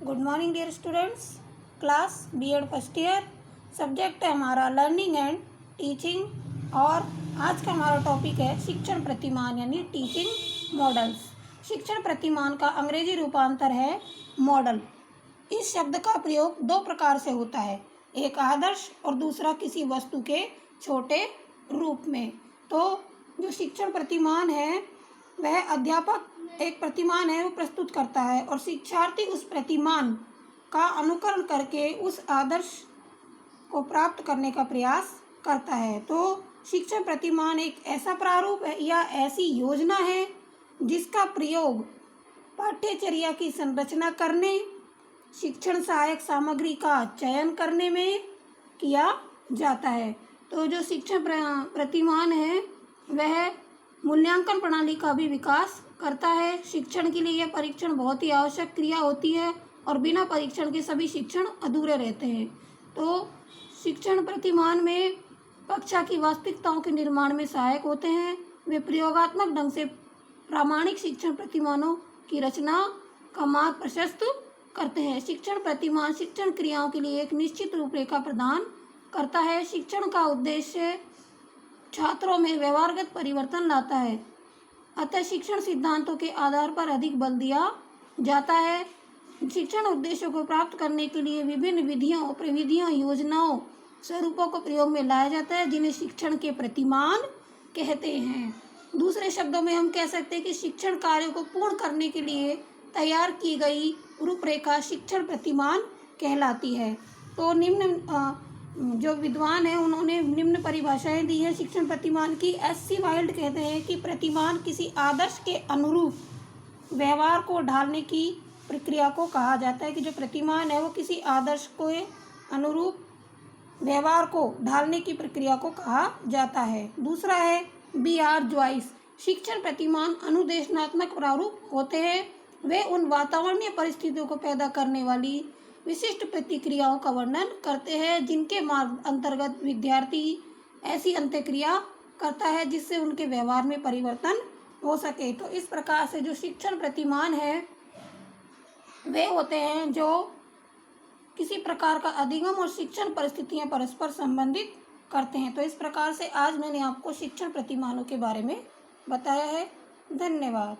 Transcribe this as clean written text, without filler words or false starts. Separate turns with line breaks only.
Good morning dear students. Class BEd first year, subject है हमारा learning and teaching और आज का हमारा टॉपिक है शिक्षण प्रतिमान यानी टीचिंग मॉडल्स। शिक्षण प्रतिमान का अंग्रेजी रूपांतर है मॉडल। इस शब्द का प्रयोग दो प्रकार से होता है, एक आदर्श और दूसरा किसी वस्तु के छोटे रूप में। तो जो शिक्षण प्रतिमान है वह अध्यापक एक प्रतिमान है वो प्रस्तुत करता है और शिक्षार्थी उस प्रतिमान का अनुकरण करके उस आदर्श को प्राप्त करने का प्रयास करता है। तो शिक्षण प्रतिमान एक ऐसा प्रारूप है या ऐसी योजना है जिसका प्रयोग पाठ्यचर्या की संरचना करने, शिक्षण सहायक सामग्री का चयन करने में किया जाता है। तो जो शिक्षण प्रतिमान है वह मूल्यांकन प्रणाली का भी विकास करता है। शिक्षण के लिए यह परीक्षण बहुत ही आवश्यक क्रिया होती है और बिना परीक्षण के सभी शिक्षण अधूरे रहते हैं। तो शिक्षण प्रतिमान में कक्षा की वास्तविकताओं के निर्माण में सहायक होते हैं। वे प्रयोगात्मक ढंग से प्रामाणिक शिक्षण प्रतिमानों की रचना का मार्ग प्रशस्त करते हैं। शिक्षण प्रतिमान शिक्षण क्रियाओं के लिए एक निश्चित रूपरेखा प्रदान करता है। शिक्षण का उद्देश्य छात्रों में व्यवहारगत परिवर्तन लाता है, अतः शिक्षण सिद्धांतों के आधार पर अधिक बल दिया जाता है। शिक्षण उद्देश्यों को प्राप्त करने के लिए विभिन्न विधियों, प्रविधियों, योजनाओं, स्वरूपों को प्रयोग में लाया जाता है जिन्हें शिक्षण के प्रतिमान कहते हैं। दूसरे शब्दों में हम कह सकते हैं कि शिक्षण कार्य को पूर्ण करने के लिए तैयार की गई रूपरेखा शिक्षण प्रतिमान कहलाती है। तो निम्न जो विद्वान हैं उन्होंने निम्न परिभाषाएं दी है शिक्षण प्रतिमान की। एस.सी. वाइल्ड कहते हैं कि प्रतिमान किसी आदर्श के अनुरूप व्यवहार को ढालने की प्रक्रिया को कहा जाता है कि जो प्रतिमान है वो किसी आदर्श को अनुरूप व्यवहार को ढालने की प्रक्रिया को कहा जाता है। दूसरा है B.R. जॉइस, शिक्षण प्रतिमान अनुदेशनात्मक प्रारूप होते हैं। वे उन वातावरणीय परिस्थितियों को पैदा करने वाली विशिष्ट प्रतिक्रियाओं का वर्णन करते हैं जिनके मार्ग अंतर्गत विद्यार्थी ऐसी अंत्यक्रिया करता है जिससे उनके व्यवहार में परिवर्तन हो सके। तो इस प्रकार से जो शिक्षण प्रतिमान है वे होते हैं जो किसी प्रकार का अधिगम और शिक्षण परिस्थितियां परस्पर संबंधित करते हैं। तो इस प्रकार से आज मैंने आपको शिक्षण प्रतिमानों के बारे में बताया है। धन्यवाद।